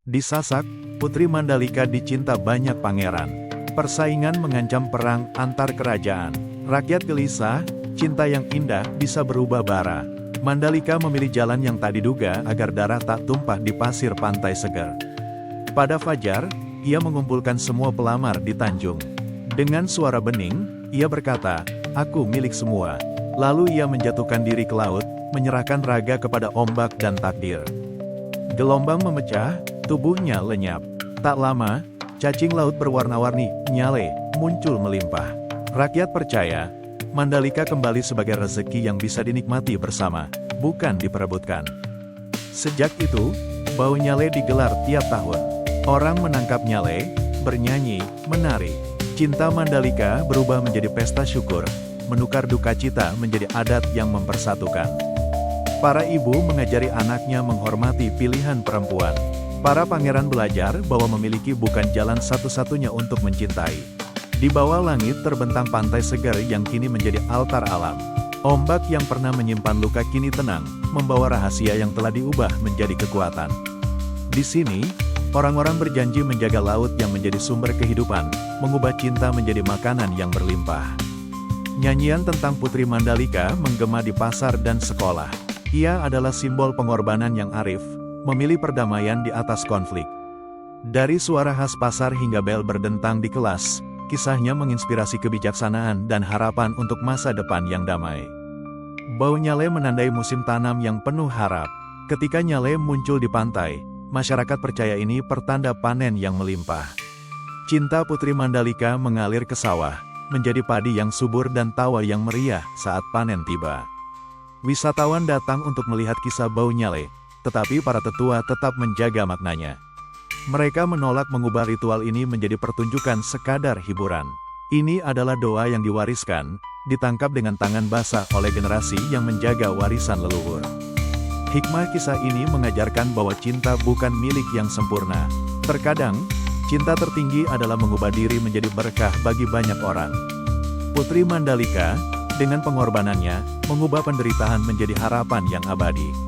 Di Sasak, Putri Mandalika dicinta banyak pangeran. Persaingan mengancam perang antar kerajaan. Rakyat gelisah, cinta yang indah bisa berubah bara. Mandalika memilih jalan yang tak diduga agar darah tak tumpah di pasir pantai segar. Pada fajar, ia mengumpulkan semua pelamar di Tanjung. Dengan suara bening, ia berkata, "Aku milik semua." Lalu ia menjatuhkan diri ke laut, menyerahkan raga kepada ombak dan takdir. Gelombang memecah, tubuhnya lenyap. Tak lama, cacing laut berwarna-warni, nyale, muncul melimpah. Rakyat percaya, Mandalika kembali sebagai rezeki yang bisa dinikmati bersama, bukan diperebutkan. Sejak itu, bau nyale digelar tiap tahun. Orang menangkap nyale, bernyanyi, menari. Cinta Mandalika berubah menjadi pesta syukur, menukar duka cita menjadi adat yang mempersatukan. Para ibu mengajari anaknya menghormati pilihan perempuan. Para pangeran belajar bahwa memiliki bukan jalan satu-satunya untuk mencintai. Di bawah langit terbentang pantai segar yang kini menjadi altar alam. Ombak yang pernah menyimpan luka kini tenang, membawa rahasia yang telah diubah menjadi kekuatan. Di sini, orang-orang berjanji menjaga laut yang menjadi sumber kehidupan, mengubah cinta menjadi makanan yang berlimpah. Nyanyian tentang Putri Mandalika menggema di pasar dan sekolah. Ia adalah simbol pengorbanan yang arif, memilih perdamaian di atas konflik. Dari suara khas pasar hingga bel berdentang di kelas, kisahnya menginspirasi kebijaksanaan dan harapan untuk masa depan yang damai. Bau nyale menandai musim tanam yang penuh harap. Ketika nyale muncul di pantai, masyarakat percaya ini pertanda panen yang melimpah. Cinta Putri Mandalika mengalir ke sawah, menjadi padi yang subur dan tawa yang meriah saat panen tiba. Wisatawan datang untuk melihat kisah bau nyale, tetapi para tetua tetap menjaga maknanya. Mereka menolak mengubah ritual ini menjadi pertunjukan sekadar hiburan. Ini adalah doa yang diwariskan, ditangkap dengan tangan basah oleh generasi yang menjaga warisan leluhur. Hikmah kisah ini mengajarkan bahwa cinta bukan milik yang sempurna. Terkadang, cinta tertinggi adalah mengubah diri menjadi berkah bagi banyak orang. Putri Mandalika, dengan pengorbanannya, mengubah penderitaan menjadi harapan yang abadi.